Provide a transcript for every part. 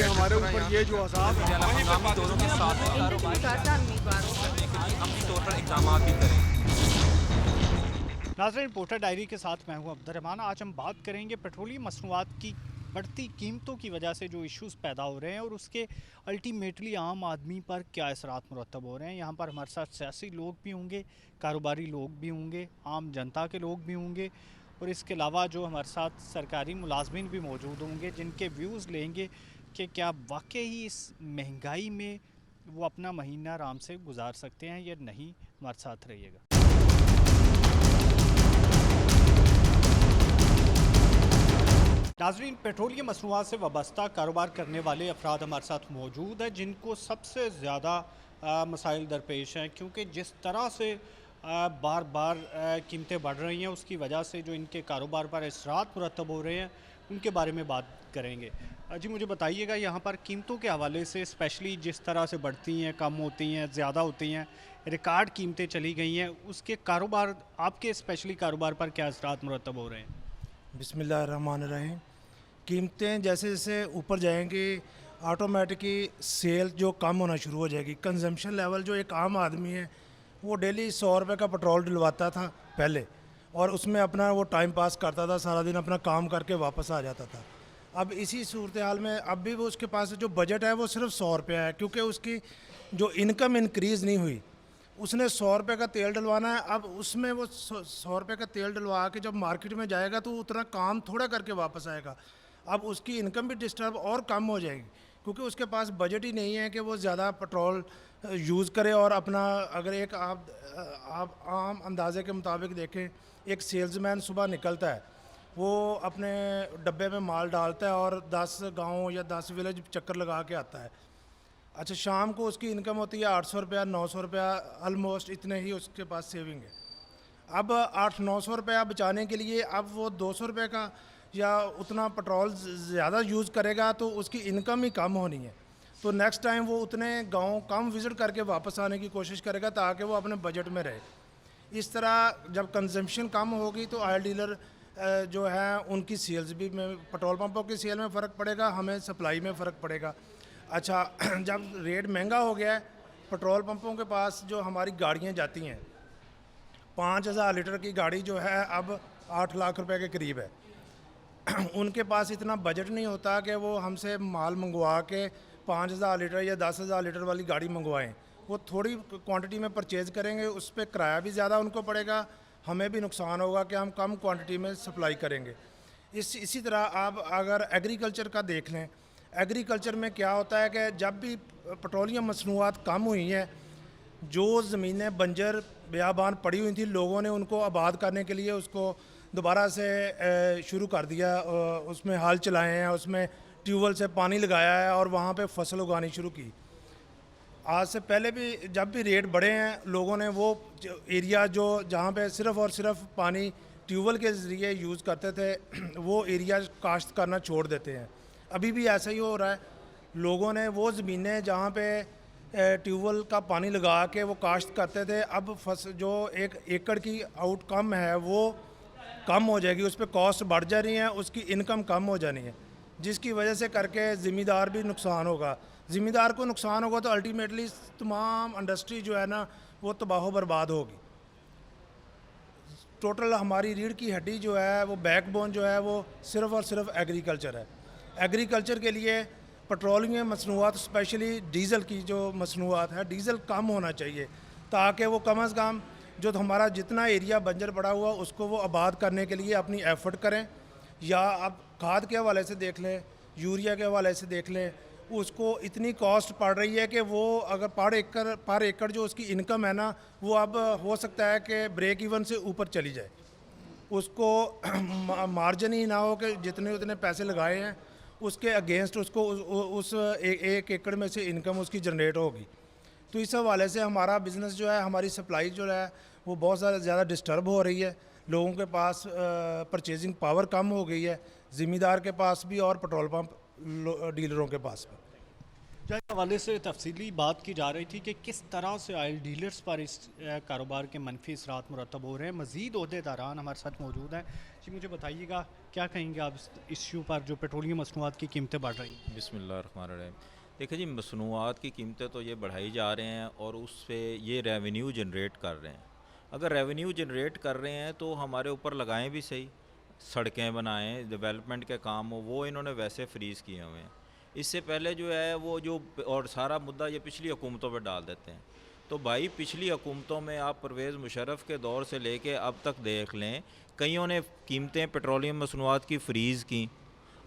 है हमारे ऊपर ये जो अज़ाब है। हंगामी दौरों के साथ अमली तौर पर इक़दाम भी करें। नाज़रीन, रिपोर्टर डायरी के साथ मैं हूं अब्दुर्रहमान। आज हम बात करेंगे पेट्रोलियम मसनूआत की बढ़ती कीमतों की वजह से जो इश्यूज़ पैदा हो रहे हैं और उसके अल्टीमेटली आम आदमी पर क्या असरात मुरतब हो रहे हैं। यहाँ पर हमारे साथ सियासी लोग भी होंगे, कारोबारी लोग भी होंगे, आम जनता के लोग भी होंगे और इसके अलावा जो हमारे साथ सरकारी मुलाजमिन भी मौजूद होंगे, जिनके व्यूज़ लेंगे कि क्या वाकई ही इस महंगाई में वो अपना महीना आराम से गुजार सकते हैं या नहीं। हमारे साथ रहिएगा। नाज़रीन, पेट्रोलियम मसनूआत से वाबस्ता कारोबार करने वाले अफराद हमारे साथ मौजूद हैं, जिनको सबसे ज़्यादा मसाइल दरपेश हैं, क्योंकि जिस तरह से बार बार कीमतें बढ़ रही हैं, उसकी वजह से जो इनके कारोबार पर असरात मुरतब हो रहे हैं, उनके बारे में बात करेंगे। जी मुझे बताइएगा, यहाँ पर कीमतों के हवाले से स्पेशली जिस तरह से बढ़ती हैं, कम होती हैं, ज़्यादा होती हैं, रिकॉर्ड कीमतें चली गई हैं, उसके कारोबार, आपके स्पेशली कारोबार पर क्या असरात मुरतब हो रहे हैं? बिस्मिल्लाहिर्रहमानिर्रहीम। कीमतें जैसे जैसे ऊपर जाएंगी ऑटोमेटिकली सेल जो कम होना शुरू हो जाएगी। कंजम्पशन लेवल जो एक आम आदमी है वो डेली 100 रुपये का पेट्रोल डलवाता था पहले, और उसमें अपना वो टाइम पास करता था, सारा दिन अपना काम करके वापस आ जाता था। अब इसी सूरत हाल में अब भी वो उसके पास जो बजट है वो सिर्फ 100 रुपया है, क्योंकि उसकी जो इनकम इंक्रीज़ नहीं हुई। उसने 100 रुपये का तेल डलवाना है, अब उसमें वो 100 रुपये का तेल डलवा के जब मार्केट में जाएगा तो उतना काम थोड़ा करके वापस आएगा। अब उसकी इनकम भी डिस्टर्ब और कम हो जाएगी, क्योंकि उसके पास बजट ही नहीं है कि वो ज़्यादा पेट्रोल यूज़ करे। और अपना अगर एक आप आम अंदाजे के मुताबिक देखें, एक सेल्समैन सुबह निकलता है, वो अपने डब्बे में माल डालता है और 10 गाँव या 10 विलेज चक्कर लगा के आता है। अच्छा, शाम को उसकी इनकम होती है 800 रुपया, 900 रुपया, ऑलमोस्ट इतने ही उसके पास सेविंग है। अब 800-900 रुपया बचाने के लिए अब वो 200 रुपये का या उतना पेट्रोल ज़्यादा यूज़ करेगा तो उसकी इनकम ही कम होनी है। तो नेक्स्ट टाइम वो उतने गांव कम विज़िट करके वापस आने की कोशिश करेगा ताकि वो अपने बजट में रहे। इस तरह जब कंजम्पशन कम होगी तो ऑयल डीलर जो है उनकी सेल्स भी में, पेट्रोल पंपों की सेल में फ़र्क पड़ेगा, हमें सप्लाई में फ़र्क पड़ेगा। अच्छा, जब रेट महंगा हो गया है, पेट्रोल पंपों के पास जो हमारी गाड़ियाँ जाती हैं, 5000 लीटर की गाड़ी जो है अब 8 लाख रुपए के करीब है। उनके पास इतना बजट नहीं होता कि वो हमसे माल मंगवा के 5000 लीटर या 10,000 लीटर वाली गाड़ी मंगवाएं। वो थोड़ी क्वांटिटी में परचेज़ करेंगे, उस पर किराया भी ज़्यादा उनको पड़ेगा, हमें भी नुकसान होगा कि हम कम क्वांटिटी में सप्लाई करेंगे। इसी तरह आप अगर एग्रीकल्चर का देख लें, एग्रीकल्चर में क्या होता है कि जब भी पेट्रोलियम मसनूआत कम हुई हैं, जो ज़मीनें बंजर बियाबान पड़ी हुई थी, लोगों ने उनको आबाद करने के लिए उसको दोबारा से शुरू कर दिया। उसमें हल चलाए हैं, उसमें ट्यूबवेल से पानी लगाया है और वहाँ पे फसल उगानी शुरू की। आज से पहले भी जब भी रेट बढ़े हैं, लोगों ने वो एरिया जो जहाँ पे सिर्फ़ और सिर्फ पानी ट्यूबवेल के ज़रिए यूज़ करते थे वो एरिया काश्त करना छोड़ देते हैं। अभी भी ऐसा ही हो रहा है। लोगों ने वो ज़मीनें जहाँ पे ट्यूबवेल का पानी लगा के वो काश्त करते थे, अब जो 1 एकड़ की आउटकम है वो कम हो जाएगी, उस पर कॉस्ट बढ़ जा रही है, उसकी इनकम कम हो जानी है, जिसकी वजह से करके ज़िम्मेदार भी नुकसान होगा। ज़िम्मेदार को नुकसान होगा तो अल्टीमेटली तमाम इंडस्ट्री जो है ना वो तबाह बर्बाद होगी। टोटल हमारी रीढ़ की हड्डी जो है, वो बैकबोन जो है, वो सिर्फ़ और सिर्फ एग्रीकल्चर है। एग्रीकल्चर के लिए पेट्रोलियम मसनूआत, स्पेशली डीज़ल की जो मसनूआत है, डीज़ल कम होना चाहिए ताकि वो कम अज़ कम जो हमारा जितना एरिया बंजर पड़ा हुआ उसको वो आबाद करने के लिए अपनी एफ़र्ट करें। या आप खाद के हवाले से देख लें, यूरिया के हवाले से देख लें, उसको इतनी कॉस्ट पड़ रही है कि वो अगर पर एकड़ जो उसकी इनकम है ना, वो अब हो सकता है कि ब्रेक इवन से ऊपर चली जाए। उसको मार्जिन ही ना हो कि जितने उतने पैसे लगाए हैं उसके अगेंस्ट उसको उस एक एकड़ में से इनकम उसकी जनरेट होगी। तो इस हवाले से हमारा बिज़नेस जो है, हमारी सप्लाई जो है वो बहुत ज़्यादा डिस्टर्ब हो रही है। लोगों के पास परचेजिंग पावर कम हो गई है, ज़िम्मेदार के पास भी और पेट्रोल पंप डीलरों के पास भी। क्या इस हवाले से तफसीली बात की जा रही थी कि किस तरह से ऑयल डीलर्स पर इस कारोबार के मनफी असरात मुरतब हो रहे हैं। मज़ीद अहदेदारान हमारे साथ मौजूद हैं। जी मुझे बताइएगा क्या कहेंगे आप इस इश्यू पर जो पेट्रोलियम मसनूआत की कीमतें बढ़ रही हैं। बिस्मिल्लाहिर्रहमानिर्रहीम। देखिए जी, मसनूआत की कीमतें तो ये बढ़ाई जा रहे हैं और उससे ये रेवेन्यू जनरेट कर रहे हैं। अगर रेवेन्यू जनरेट कर रहे हैं तो हमारे ऊपर लगाएं भी सही, सड़कें बनाएं, डेवलपमेंट के काम हो, वो इन्होंने वैसे फ्रीज़ किए हुए हैं। इससे पहले जो है वो जो और सारा मुद्दा ये पिछली हुकूमतों पर डाल देते हैं। तो भाई पिछली हुकूमतों में आप परवेज़ मुशर्रफ के दौर से लेके अब तक देख लें, कईयों ने कीमतें पेट्रोलियम मसनूआत की फ्रीज़ की।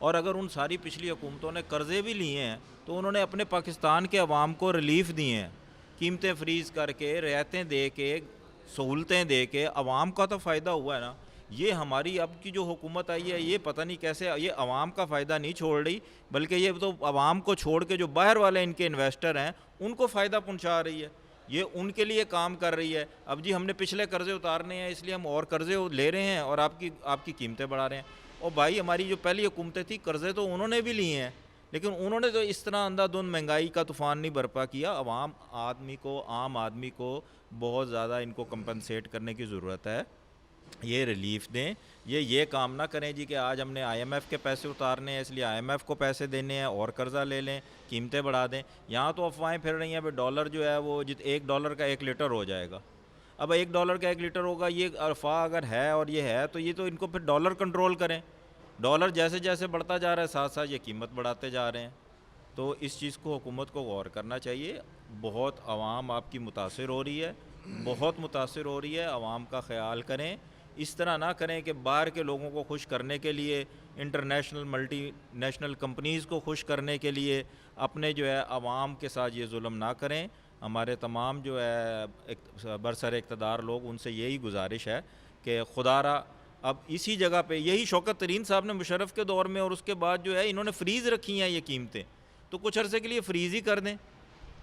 और अगर उन सारी पिछली हुकूमतों ने कर्ज़े भी लिए हैं तो उन्होंने अपने पाकिस्तान के अवाम को रिलीफ़ दिए हैं, कीमतें फ्रीज़ करके, रियायतें दे के, सहूलतें दे के। अवाम का तो फ़ायदा हुआ है ना। ये हमारी अब की जो हुकूमत आई है, ये पता नहीं कैसे ये अवाम का फ़ायदा नहीं छोड़ रही, बल्कि ये तो अवाम को छोड़ के जो बाहर वाले इनके इन्वेस्टर हैं उनको फ़ायदा पहुंचा रही है। ये उनके लिए काम कर रही है। अब जी हमने पिछले कर्ज़े उतारने हैं, इसलिए हम और कर्ज़े ले रहे हैं और आपकी कीमतें बढ़ा रहे हैं। और भाई हमारी जो पहली हुकूमतें थी, कर्ज़े तो उन्होंने भी लिए हैं, लेकिन उन्होंने तो इस तरह अंधाधुंध महंगाई का तूफ़ान नहीं बर्पा किया। आम आदमी को बहुत ज़्यादा इनको कंपनसेट करने की ज़रूरत है। ये रिलीफ़ दें, ये काम ना करें जी कि आज हमने IMF के पैसे उतारने हैं इसलिए IMF को पैसे देने हैं और कर्ज़ा ले लें, कीमतें बढ़ा दें। यहाँ तो अफवाहें फिर रही हैं भाई डॉलर जो है वो $1 का 1 लीटर हो जाएगा। अब $1 का 1 लीटर होगा, ये अफवाह अगर है और ये है तो ये तो इनको फिर डॉलर कंट्रोल करें। डॉलर जैसे जैसे बढ़ता जा रहा है साथ साथ ये कीमत बढ़ाते जा रहे हैं। तो इस चीज़ को हुकूमत को गौर करना चाहिए। बहुत आवाम आपकी मुतासिर हो रही है, बहुत मुतासिर हो रही है। आवाम का ख्याल करें, इस तरह ना करें कि बाहर के लोगों को खुश करने के लिए, इंटरनेशनल मल्टीनेशनल कंपनीज़ को खुश करने के लिए अपने जो है आवाम के साथ ये जुल्म ना करें। हमारे तमाम जो है बरसर इक़्तिदार लोग, उनसे यही गुजारिश है कि खुदारा अब इसी जगह पे, यही शौकत तरीन साहब ने मुशर्रफ के दौर में और उसके बाद जो है इन्होंने फ्रीज़ रखी हैं ये कीमतें, तो कुछ अरसे के लिए फ्रीज़ ही कर दें।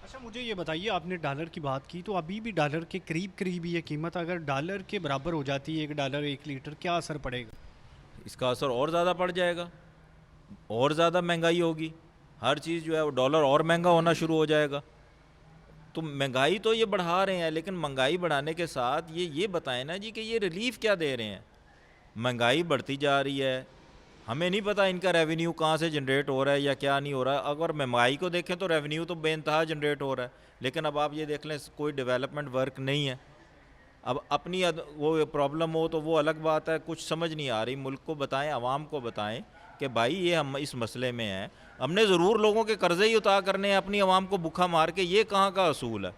अच्छा मुझे ये बताइए, आपने डॉलर की बात की तो अभी भी डॉलर के करीब ये कीमत अगर डॉलर के बराबर हो जाती है $1 1 लीटर, क्या असर पड़ेगा? इसका असर और ज़्यादा पड़ जाएगा, और ज़्यादा महंगाई होगी, हर चीज़ जो है वो डॉलर और महंगा होना शुरू हो जाएगा। तो महंगाई तो ये बढ़ा रहे हैं, लेकिन महंगाई बढ़ाने के साथ ये बताएं ना जी कि ये रिलीफ़ क्या दे रहे हैं। महंगाई बढ़ती जा रही है, हमें नहीं पता इनका रेवेन्यू कहाँ से जनरेट हो रहा है या क्या नहीं हो रहा है। अगर महंगाई को देखें तो रेवेन्यू तो बेइंतहा जनरेट हो रहा है, लेकिन अब आप ये देख लें कोई डेवलपमेंट वर्क नहीं है। अब अपनी वो प्रॉब्लम हो तो वो अलग बात है, कुछ समझ नहीं आ रही। मुल्क को बताएं, आवाम को बताएं कि भाई ये हम इस मसले में हैं, हमने ज़रूर लोगों के कर्ज़े ही उतार करने हैं, अपनी आवाम को भूखा मार के, ये कहाँ का असूल है।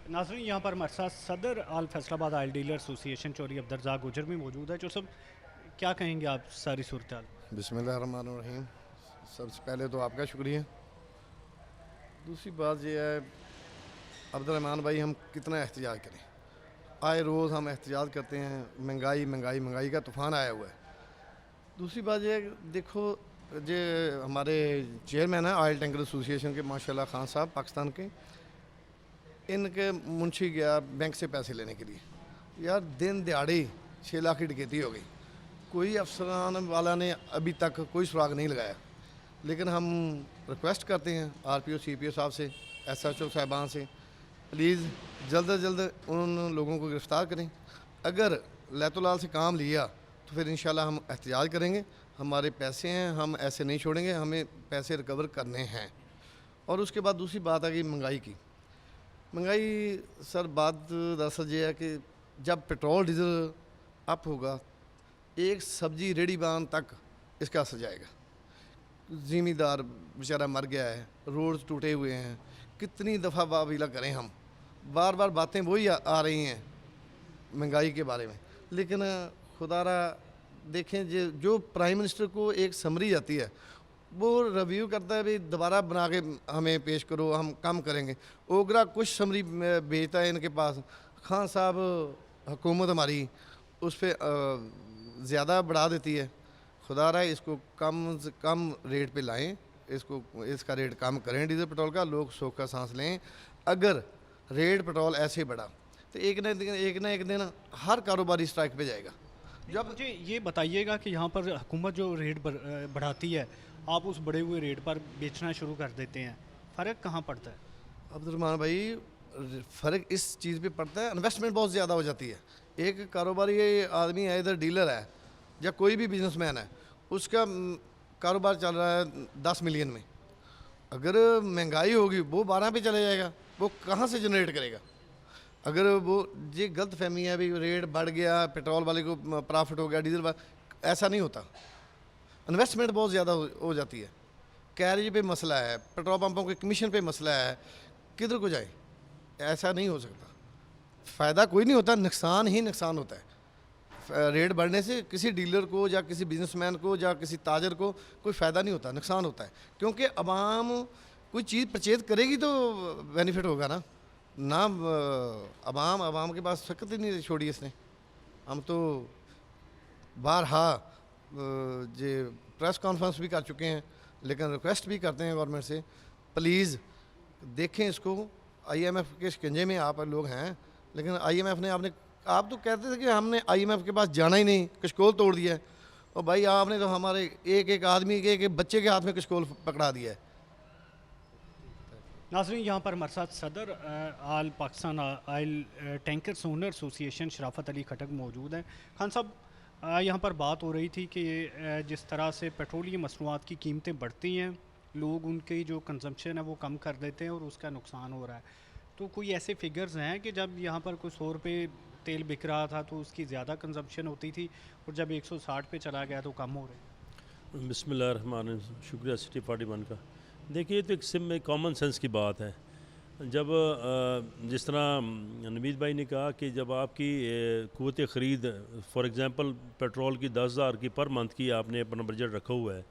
नाज़रीन, यहाँ पर हमारे साथ सदर All Faisalabad oil dealer association Chaudhry Abdurrazzaq Gujjar भी मौजूद है। जो सब क्या कहेंगे आप सारी सूरत हाल? बिस्मिल्लाहिर्रहमानिर्रहीम। सबसे पहले तो आपका शुक्रिया। दूसरी बात यह है अब्दुर्रहमान भाई, हम कितना एहतजाज करें। आए रोज़ हम एहतजाज करते हैं, महंगाई का तूफ़ान आया हुआ है। दूसरी बात यह है, देखो जो हमारे चेयरमैन हैं ऑयल टैंकर एसोसिएशन के माशाल्लाह खान साहब पाकिस्तान के, इनके मुंशी गया बैंक से पैसे लेने के लिए, यार दिन दिहाड़ी 6 लाख की डकैती हो गई। कोई अफसरान वाला ने अभी तक कोई सुराग नहीं लगाया, लेकिन हम रिक्वेस्ट करते हैं RPO CPO साहब से, SHO साहिबान से, प्लीज़ जल्द अज जल्द उन लोगों को गिरफ़्तार करें। अगर लैतुलाल से काम लिया तो फिर इंशाल्लाह हम एहतजाज करेंगे। हमारे पैसे हैं, हम ऐसे नहीं छोड़ेंगे, हमें पैसे रिकवर करने हैं। और उसके बाद दूसरी बात आ गई महंगाई की। महंगाई सर, बात दरअसल ये है कि जब पेट्रोल डीजल अप होगा, एक सब्जी रेडी बान तक इसका असर जाएगा। ज़मींदार बेचारा मर गया है, रोड टूटे हुए हैं, कितनी दफ़ा वाविला करें हम, बार बार बातें वही आ रही हैं महंगाई के बारे में। लेकिन खुदारा देखें, जो प्राइम मिनिस्टर को एक समरी आती है, वो रिव्यू करता है, भाई दोबारा बना के हमें पेश करो, हम कम करेंगे। ओगरा कुछ समरी भेजता है इनके पास, खान साहब हुकूमत हमारी उस पर ज़्यादा बढ़ा देती है। खुदा रहा है इसको कम से कम रेट पे लाएं, इसका रेट कम करें डीजल पेट्रोल का, लोग सोख का सांस लें। अगर रेट पेट्रोल ऐसे बढ़ा तो एक ना एक दिन हर कारोबारी स्ट्राइक पे जाएगा। जब मुझे ये बताइएगा कि यहाँ पर हुकूमत जो रेट बढ़ाती है, आप उस बढ़े हुए रेट पर बेचना शुरू कर देते हैं, फ़र्क कहाँ पड़ता है? अब्दुलरहमान भाई, फ़र्क इस चीज़ पे पड़ता है, इन्वेस्टमेंट बहुत ज़्यादा हो जाती है। एक कारोबारी आदमी है, इधर डीलर है या कोई भी बिजनेसमैन है, उसका कारोबार चल रहा है 10 मिलियन में, अगर महंगाई होगी वो 12 पे चले जाएगा, वो कहाँ से जनरेट करेगा? अगर वो ये गलत फहमी है भी रेट बढ़ गया, पेट्रोल वाले को प्रॉफिट हो गया, डीजल वाले, ऐसा नहीं होता। इन्वेस्टमेंट बहुत ज़्यादा हो जाती है, कैरेज पे मसला है, पेट्रोल पंपों के कमीशन पे मसला है, किधर को जाए? ऐसा नहीं हो सकता। फ़ायदा कोई नहीं होता, नुकसान ही नुकसान होता है। रेट बढ़ने से किसी डीलर को या किसी बिजनेसमैन को या किसी ताजर को कोई फ़ायदा नहीं होता, नुकसान होता है। क्योंकि अवाम कोई चीज़ परचेज करेगी तो बेनिफिट होगा ना अवाम के पास फ़िक्र ही नहीं छोड़ी इसने। हम तो बारहा जे प्रेस कॉन्फ्रेंस भी कर चुके हैं, लेकिन रिक्वेस्ट भी करते हैं गवर्नमेंट से, प्लीज़ देखें इसको। IMF के शिकंजे में आप लोग हैं, लेकिन IMF ने आप तो कहते थे कि हमने IMF के पास जाना ही नहीं, कशकोल तोड़ दिया है। और भाई आपने तो हमारे एक एक आदमी के एक बच्चे के हाथ में कशकोल पकड़ा दिया है। नाज़रीन, यहाँ पर हमारे साथ सदर All Pakistan oil tankers owner association Sharafat Ali खटक मौजूद हैं। खान साहब, यहाँ पर बात हो रही थी कि जिस तरह से पेट्रोलियम मसनूआत की कीमतें बढ़ती हैं, लोग उनकी जो कंजम्पशन है वो कम कर देते हैं और उसका नुकसान हो रहा है। तो कोई ऐसे फिगर्स हैं कि जब यहाँ पर कोई 100 रुपये तेल बिक रहा था तो उसकी ज़्यादा कंजम्पशन होती थी और जब 160 पे चला गया तो कम हो रहे हैं? बिस्मिल्लाहिर्रहमानिर्रहीम। शुक्रिया सिटी 41 का। देखिए, तो एक कॉमन सेंस की बात है। जब जिस तरह नवीद भाई ने कहा कि जब आपकी क़ुव्वत ख़रीद फॉर एग्ज़ाम्पल पेट्रोल की 10,000 की पर मंथ की आपने अपना बजट रखा हुआ है,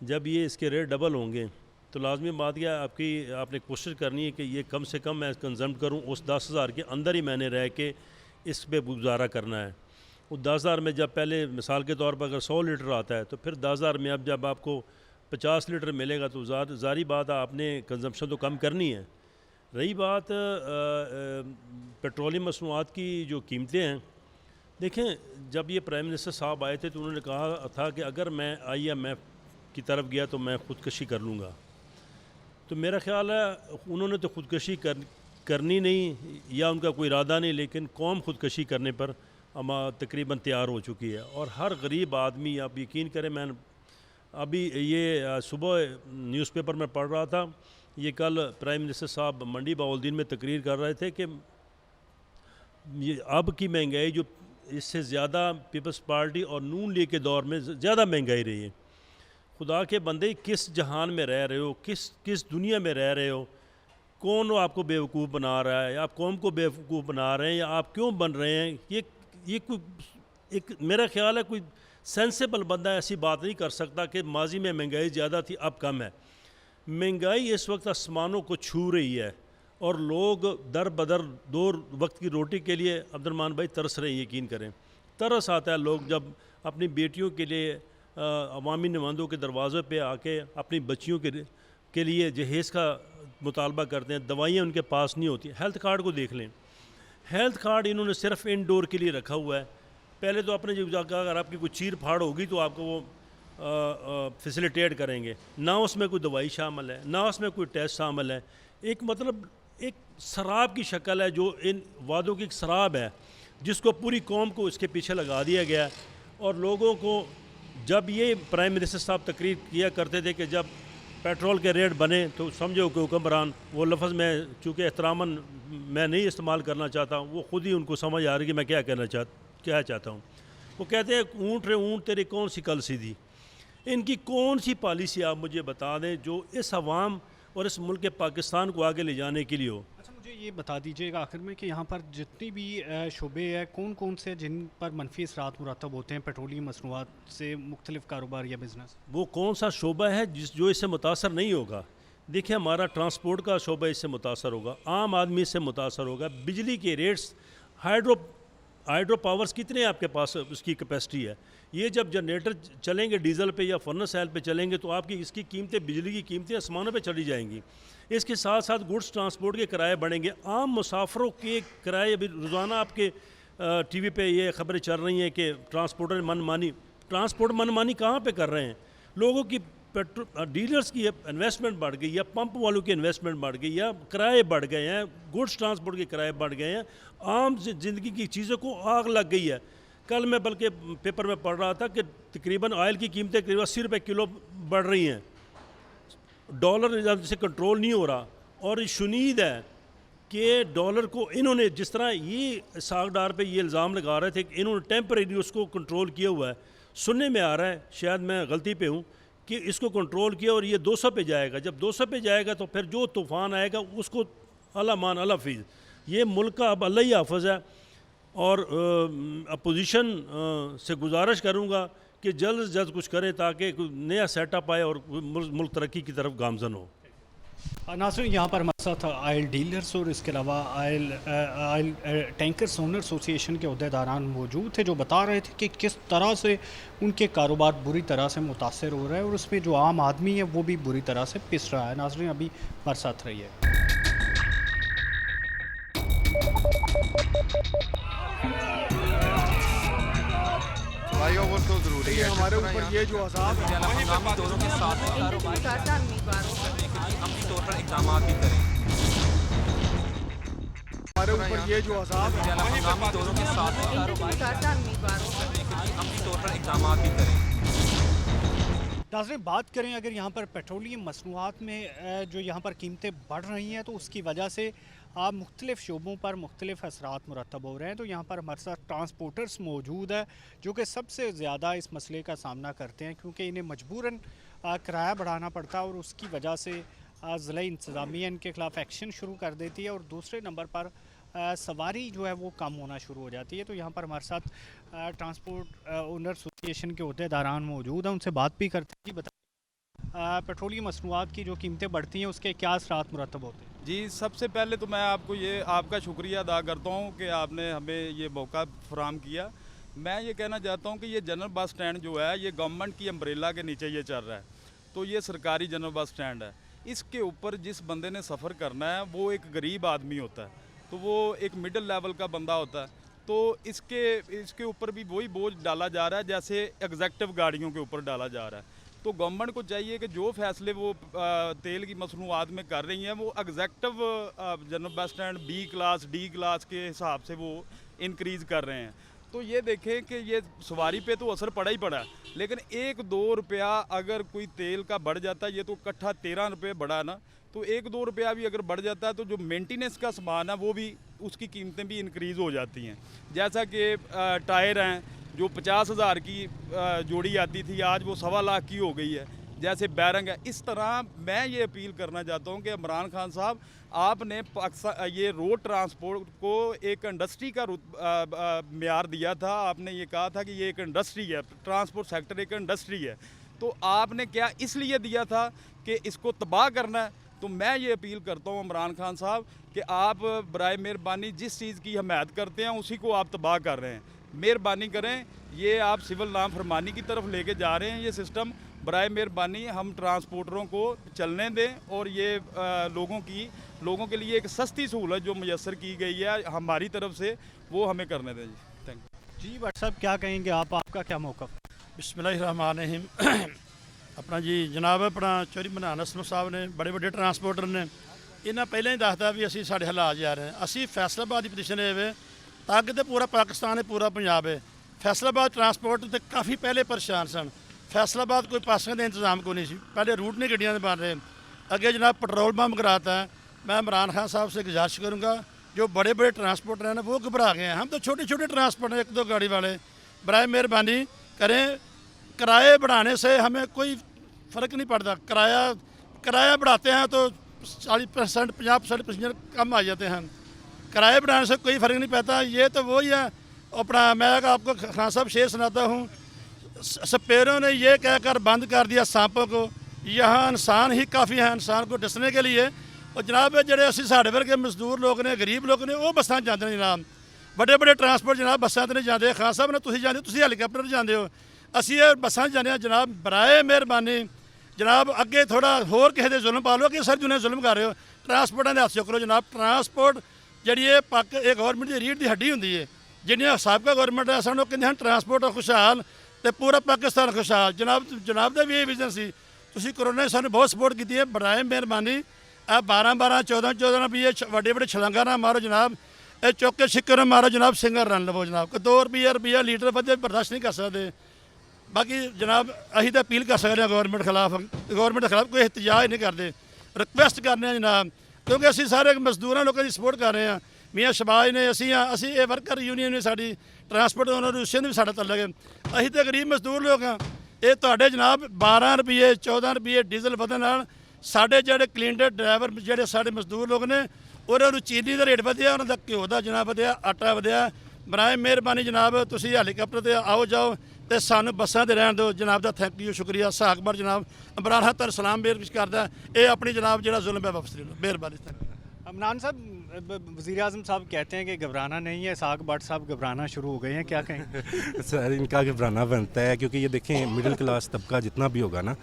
जब ये इसके रेट डबल होंगे तो लाजमी बात यह आपने कोशिश करनी है कि ये कम से कम मैं कंज़म्प करूँ, उस 10,000 के अंदर ही मैंने रह के इस पे गुजारा करना है। वो 10,000 में जब पहले मिसाल के तौर पर अगर 100 लीटर आता है तो फिर 10,000 में अब जब आपको 50 लीटर मिलेगा तो ज़ारी बात है आपने कंजम्पशन तो कम करनी है। रही बात पेट्रोलियम मसनूआत की जो कीमतें हैं, देखें जब ये प्राइम मिनिस्टर साहब आए थे तो उन्होंने कहा था कि अगर मैं IMF की तरफ गया तो मैं ख़ुदकशी कर लूँगा। तो मेरा ख़्याल है उन्होंने तो ख़ुदकशी करनी नहीं या उनका कोई इरादा नहीं, लेकिन कौम ख़ुदकशी करने पर तकरीबन तैयार हो चुकी है। और हर गरीब आदमी, आप यकीन करें, मैं अभी ये सुबह न्यूज़पेपर में पढ़ रहा था, ये कल प्राइम मिनिस्टर साहब मंडी बाउलदीन में तकरीर कर रहे थे कि ये अब की महंगाई जो इससे ज़्यादा पीपल्स पार्टी और नून लीग के दौर में ज़्यादा महंगाई रही है। खुदा के बंदे, किस जहान में रह रहे हो, किस दुनिया में रह रहे हो? कौन आपको बेवकूफ़ बना रहा है, या आप कौम को बेवकूफ़ बना रहे हैं, या आप क्यों बन रहे हैं? ये कोई एक मेरा ख्याल है कोई सेंसेबल बंदा ऐसी बात नहीं कर सकता कि माजी में महंगाई ज़्यादा थी अब कम है। महंगाई इस वक्त आसमानों को छू रही है और लोग दर बदर 2 वक्त की रोटी के लिए अब्दुलरहमान भाई तरस रहे हैं। यकीन करें, तरस आता है लोग जब अपनी बेटियों के लिए अवामी नुमाइंदों के दरवाज़े पे आके अपनी बच्चियों के लिए जहेज़ का मुतालबा करते हैं। दवाइयाँ उनके पास नहीं होती। हेल्थ कार्ड को देख लें, हेल्थ कार्ड इन्होंने सिर्फ इंडोर के लिए रखा हुआ है। पहले तो अपने जो जाकर अगर आपकी कोई चीर फाड़ होगी तो आपको वो फैसिलिटेट करेंगे, ना उसमें कोई दवाई शामिल है, ना उसमें कोई टेस्ट शामिल है। एक मतलब एक शराब की शक्ल है, जो इन वादों की एक शराब है जिसको पूरी कौम को इसके पीछे लगा दिया गया है। और लोगों को जब ये प्राइम मिनिस्टर साहब तकरीर किया करते थे कि जब पेट्रोल के रेट बने तो समझो कि हुक्मरान, वो लफ्ज़ मैं चूँकि एहतरामन मैं नहीं इस्तेमाल करना चाहता हूँ, वो ख़ुद ही उनको समझ आ रही कि मैं क्या चाहता हूँ। वो कहते हैं ऊँट रे ऊँट तेरी कौन सी कल सी दी। इनकी कौन सी पॉलिसी आप मुझे बता दें जो इस अवाम और इस मुल्क के पाकिस्तान को आगे ले जाने के लिए हो। अच्छा, मुझे ये बता दीजिएगा आखिर में कि यहाँ पर जितनी भी शोबे हैं, कौन कौन से जिन पर मनफी असरात मुरतब होते हैं पेट्रोलियम मसनूआत से मुख्तलिफ कारोबार या बिज़नेस? वो कौन सा शोबा है जो इससे मुतासर नहीं होगा? देखिए, हमारा ट्रांसपोर्ट का शोबा इससे मुतासर होगा, आम आदमी इससे मुतासर होगा। बिजली के रेट्स, हाइड्रो पावर्स कितने आपके पास उसकी कैपेसिटी है? ये जब जनरेटर चलेंगे डीजल पे या फर्नेस ऑयल पे चलेंगे तो आपकी इसकी कीमतें, बिजली की कीमतें आसमानों पे चली जाएंगी। इसके साथ साथ गुड्स ट्रांसपोर्ट के किराए बढ़ेंगे। आम मुसाफरों के किराए अभी रोज़ाना आपके टीवी पे ये खबरें चल रही हैं कि ट्रांसपोर्टर मनमानी कहाँ पे कर रहे हैं? लोगों की पेट्रोल डीलर्स की इन्वेस्टमेंट बढ़ गई, या पंप वालों की इन्वेस्टमेंट बढ़ गई, या किराए बढ़ गए हैं, गुड्स ट्रांसपोर्ट के किराए बढ़ गए हैं, आम ज़िंदगी की चीज़ों को आग लग गई है। कल मैं बल्कि पेपर में पढ़ रहा था कि तकरीबन ऑयल की कीमतें करीब 80 रुपये किलो बढ़ रही हैं। डॉलर जैसे कंट्रोल नहीं हो रहा, और शुनीद है कि डॉलर को इन्होंने जिस तरह ये सागडार पे ये इल्ज़ाम लगा रहे थे कि इन्होंने टेम्परेरी उसको कंट्रोल किया हुआ है। सुनने में आ रहा है, शायद मैं गलती पे हूँ, कि इसको कंट्रोल किया और ये 200 पे जाएगा। जब 200 पे जाएगा तो फिर जो तूफ़ान आएगा उसको अल्लाह मान अल्लाह फीज़। ये मुल्क का अब अल्लाह ही हाफ़िज़ है। और अपोजिशन से गुजारिश करूँगा कि जल्द से जल्द कुछ करें ताकि नया सेटअप आए और मुल्क तरक्की की तरफ गामजन हो। नाज़रीन, यहाँ पर हमारे साथ आयल डीलर्स और इसके अलावा आयल टैंकर्स ओनर एसोसिएशन के अहदेदारान मौजूद थे, जो बता रहे थे कि किस तरह से उनके कारोबार बुरी तरह से मुतासर हो रहा है और उसमें जो आम आदमी है वो भी बुरी तरह से पिस रहा है। नाज़रीन, अभी हमारे साथ रहिए। फ्लाईओवर तो जरूरी है हमारे ऊपर ये जो अजाब है, हंगामी दौरों के साथ अपनी तौर पर इकदाम भी करें। हमारे ऊपर ये जो अजाब है, हंगामी दौरों के साथ अपनी तौर पर इकदाम भी करें। नाज़रीन, बात करें अगर यहाँ पर पेट्रोलियम मसनूआत में जो यहाँ पर कीमतें बढ़ रही हैं तो उसकी वजह से मुख्तलिफ़ शोबों पर मुख्तलिफ़ असरात मुरतब हो रहे हैं। तो यहाँ पर हमारे साथ ट्रांसपोर्टर्स मौजूद है जो कि सबसे ज़्यादा इस मसले का सामना करते हैं, क्योंकि इन्हें मजबूरन किराया बढ़ाना पड़ता है और उसकी वजह से ज़िला इंतज़ामिया इनके ख़िलाफ़ एक्शन शुरू कर देती है और दूसरे नंबर पर सवारी जो है वो कम होना शुरू हो जाती है। तो यहाँ पर हमारे साथ ट्रांसपोर्ट ओनर एसोसिएशन के अहदेदारान मौजूद हैं, उनसे बात भी करते हैं। जी बताइए, पेट्रोलियम मसनूआत की जो कीमतें बढ़ती हैं उसके क्या असरात मुरतब होते हैं? जी, सबसे पहले तो मैं आपका शुक्रिया अदा करता हूँ कि आपने हमें ये मौका फराहम किया। मैं ये कहना चाहता हूँ कि ये जनरल बस स्टैंड जो है ये गवर्नमेंट की अम्ब्रेला के नीचे ये चल रहा है, तो ये सरकारी जनरल बस स्टैंड है। इसके ऊपर जिस बंदे ने सफ़र करना है वो एक गरीब आदमी होता है, तो वो एक मिडिल लेवल का बंदा होता है, तो इसके ऊपर भी वही बोझ डाला जा रहा है जैसे एग्जेक्टिव गाड़ियों के ऊपर डाला जा रहा है। तो गवर्नमेंट को चाहिए कि जो फैसले वो तेल की मसनूआत में कर रही हैं वो executive general bus stand B class D class के हिसाब से वो इंक्रीज़ कर रहे हैं। तो ये देखें कि ये सवारी पे तो असर पड़ा ही पड़ा है, लेकिन 1-2 रुपया अगर कोई तेल का बढ़ जाता है, ये तो इकट्ठा 13 रुपये बढ़ा ना, तो 1-2 रुपया भी अगर बढ़ जाता है तो जो मेंटेनेंस का सामान है वो भी उसकी कीमतें भी इंक्रीज़ हो जाती हैं। जैसा कि टायर हैं जो 50,000 की जोड़ी आती थी, आज वो 1.25 लाख की हो गई है। जैसे बैरंग है, इस तरह मैं ये अपील करना चाहता हूँ कि इमरान खान साहब, आपने पाकिस्तान ये रोड ट्रांसपोर्ट को एक इंडस्ट्री का म्यार दिया था। आपने ये कहा था कि ये एक इंडस्ट्री है, ट्रांसपोर्ट सेक्टर एक इंडस्ट्री है, तो आपने क्या इसलिए दिया था कि इसको तबाह करना है? तो मैं ये अपील करता हूँ इमरान खान साहब कि आप बराए मेहरबानी जिस चीज़ की हमायत करते हैं उसी को आप तबाह कर रहे हैं। मेहरबानी करें, ये आप सिविल नाम फरमानी की तरफ लेके जा रहे हैं ये सिस्टम। बराए मेहरबानी हम ट्रांसपोर्टरों को चलने दें और ये लोगों के लिए एक सस्ती सहूलत जो मुयस्सर की गई है हमारी तरफ से, वो हमें करने दें। जी, थैंक यू। जी भाई साहब, क्या कहेंगे आप, आपका क्या मौक़िफ़? बिस्मिल्लाहिर्रहमानिर्रहीम। अपना जी जनाब अपना चौधरी मनान असलम साहब ने बड़े बड़े ट्रांसपोर्टर ने इन्हें पहले ही दसदा भी असी साढ़े हालात जा रहे हैं। असी फैसलाबाद की पोजीशन है तक तो पूरा पाकिस्तान है, पूरा पंजाब है। फैसलाबाद ट्रांसपोर्ट तो काफ़ी पहले परेशान सन। फैसलाबाद कोई पासियां का इंतजाम को नहीं सी, पहले रूट नहीं गड्डियां बन रहे। अगे जनाब पेट्रोल पंप कराता है। मैं इमरान खान साहब से गुजारिश करूँगा, जो बड़े बड़े ट्रांसपोर्टर हैं ना वो घबरा गए हैं। हम तो छोटे छोटे ट्रांसपोर्टर 1-2 गाड़ी वाले, बराए मेहरबानी करें, किराए बढ़ाने से हमें कोई फ़र्क नहीं पड़ता। किराया बढ़ाते हैं तो 40%, 50% कम आ जाते हैं। किराए बढ़ाने से कोई फ़र्क नहीं पड़ता। ये तो वही है अपना, मैं आपको खान साहब शेर सुनाता हूँ। सपेरों ने ये कहकर बंद कर दिया सांपों को, यहाँ इंसान ही काफ़ी है इंसान को डसने के लिए। और जनाब जेडे असी साढ़े वर्गे मजदूर लोग ने, गरीब लोग ने, वो बसा जाते हैं जनाब। बड़े बड़े ट्रांसपोर्ट जनाब बसा तो नहीं जाते। खान साहब ने तुम जाते, तुम हेलीकॉप्टर जाते हो, असी ये बसा जाने हैं। जनाब बराए मेहरबानी जनाब अगे थोड़ा होर किसी दे जुल्म पा लो कि सर जुने जुल्म कर रहे हो। ट्रांसपोर्टा के हथ चुक लो जनाब। ट्रांसपोर्ट जी ये गौरमेंट की रीढ़ की हड्डी होंगी है। जिन्हें सबका गौरमेंट है ਸਾਨੂੰ ਕਹਿੰਦੇ ਹਨ ਟਰਾਂਸਪੋਰਟ ਖੁਸ਼ਹਾਲ ਤੇ ਪੂਰਾ ਪਾਕਿਸਤਾਨ ਖੁਸ਼ਹਾਲ। ਜਨਾਬ ਦਾ ਵੀ ਇਹ ਵਿਜ਼ਨ ਸੀ। ਤੁਸੀਂ ਕਰੋਨਾ ਨੇ ਸਾਨੂੰ ਬਹੁਤ ਸਪੋਰਟ ਕੀਤੀ ਹੈ, ਬੜਾਏ ਮਿਹਰਬਾਨੀ। ਆ 12 14 ਰੁਪਏ ਵੱਡੇ ਵੱਡੇ ਛਲਾਂਗਾ ਨਾ ਮਾਰੋ ਜਨਾਬ, ਇਹ ਚੁੱਕ ਕੇ ਛਿੱਕਰ ਮਾਰੋ ਜਨਾਬ, ਸਿੰਗਰ ਰਨ ਲਵੋ ਜਨਾਬ। ਕਿ 2 ਰੁਪਏ ਲੀਟਰ ਵਧੇ ਬਰਦਾਸ਼ਤ ਨਹੀਂ ਕਰ ਸਕਦੇ। ਬਾਕੀ ਜਨਾਬ ਅਸੀਂ ਤਾਂ ਅਪੀਲ ਕਰ ਸਕਦੇ ਹਾਂ ਗੌਰਮੈਂਟ ਖਿਲਾਫ ਕੋਈ ਇhtਜਾਜ ਨਹੀਂ ਕਰਦੇ, ਰਿਕੁਐਸਟ ਕਰਨੇ ਆ ਜਨਾਬ, ਕਿਉਂਕਿ ਅਸੀਂ ਸਾਰੇ ਮਜ਼ਦੂਰਾਂ ਲੋਕਾਂ ਦੀ ਸਪੋਰਟ ਕਰ ਰਹੇ ਹਾਂ। ਮੀਆਂ ਸ਼ਬਾਜ ਨੇ ਅਸੀਂ ਇਹ ਵਰਕਰ ਯੂਨੀਅਨ ਨੇ, ਸਾਡੀ ਟਰਾਂਸਪੋਰਟ ਓਨਰ ਵੀ ਸਾਡਾ ਤਲਕ ਹੈ। ਅਸੀਂ ਤਾਂ ਗਰੀਬ ਮਜ਼ਦੂਰ ਲੋਕ ਹਾਂ। ਇਹ ਤੁਹਾਡੇ ਜਨਾਬ 12 ਰੁਪਏ 14 ਰੁਪਏ ਡੀਜ਼ਲ ਵਧਣ ਨਾਲ ਸਾਡੇ ਜਿਹੜੇ ਕਲੀਨਰ ਡਰਾਈਵਰ ਜਿਹੜੇ ਸਾਡੇ ਮਜ਼ਦੂਰ ਲੋਕ ਨੇ ਉਹਨਾਂ ਨੂੰ ਚੀਨੀ ਦਾ ਰੇਟ ਵਧਿਆ, ਉਹਨਾਂ ਦਾ ਘਿਓ ਦਾ ਜਨਾਬ ਵਧਿਆ, ਆਟਾ ਵਧਿਆ। ਬਰਾਏ ਮਿਹਰਬਾਨੀ ਜਨਾਬ ਤੁਸੀਂ ਹੈਲੀਕਾਪਟਰ 'ਤੇ ਆਓ ਜਾਓ ਤੇ ਸਾਨੂੰ ਬੱਸਾਂ 'ਤੇ ਰਹਿਣ ਦਿਓ ਜਨਾਬ ਦਾ ਥੈਂਕ ਯੂ ਸ਼ੁਕਰੀਆ। ਸਾਕਬਰ ਜਨਾਬ ਇਮਰਾਨ ਖਾਨ ਤੁਹਾਨੂੰ ਸਲਾਮ ਪੇਸ਼ ਕਰਦਾ। ਇਹ ਆਪਣੀ ਜਨਾਬ ਜਿਹੜਾ ਜ਼ੁਲਮ ਹੈ ਵਾਪਸ ਲੈ ਲਓ, ਮਿਹਰਬਾਨੀ। इमरान साहब, वज़ीर आज़म साहब कहते हैं कि घबराना नहीं है, साग भट्ट साहब घबराना शुरू हो गए हैं, क्या कहें? सर इनका घबराना बनता है, क्योंकि ये देखें मिडिल क्लास तबका जितना भी होगा ना,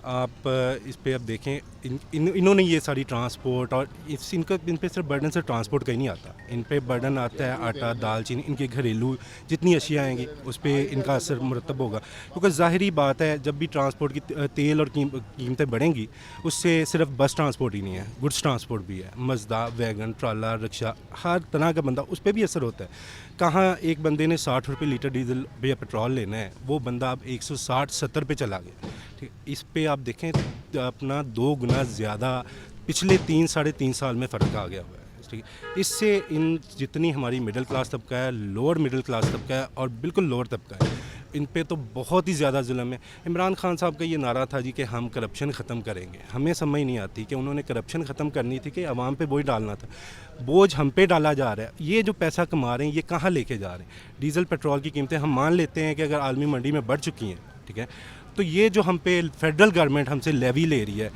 आप इस पे अब देखें इन्होंने ये सारी ट्रांसपोर्ट और इन पे सिर्फ बर्डन से ट्रांसपोर्ट का ही नहीं आता, इन पे बर्डन आता है आटा दाल चीनी, इनके घरेलू जितनी अशिया आएंगी उस पर इनका असर मुरतब होगा। क्योंकि ज़ाहिरी बात है जब भी ट्रांसपोर्ट की तेल और कीमतें बढ़ेंगी, उससे सिर्फ बस ट्रांसपोर्ट ही नहीं है, गुड्स ट्रांसपोर्ट भी है, मज़दा वैगन ट्राला रिक्शा हर तरह का बंदा उस पर भी असर होता है। कहाँ एक बंदे ने 60 रुपये लीटर डीजल या पेट्रोल लेना है, वो बंदा अब 160-70 पे चला गया। ठीक, इस पे आप देखें अपना 2 गुना ज़्यादा पिछले 3-3.5 साल में फ़र्क आ गया हुआ है। ठीक है, इससे इन जितनी हमारी मिडिल क्लास तबका है, लोअर मिडिल क्लास तबका है और बिल्कुल लोअर तबका है, इन पे तो बहुत ही ज़्यादा जुल्म है। इमरान खान साहब का ये नारा था जी कि हम करप्शन ख़त्म करेंगे, हमें समझ नहीं आती कि उन्होंने करप्शन ख़त्म करनी थी कि आवाम पे बोझ डालना था। बोझ हम पे डाला जा रहा है। ये जो पैसा कमा रहे हैं ये कहाँ लेके जा रहे हैं? डीज़ल पेट्रोल की कीमतें हम मान लेते हैं कि अगर आलमी मंडी में बढ़ चुकी हैं, ठीक है, तो ये जो हम पे फेडरल गवर्नमेंट हमसे लेवी ले रही है,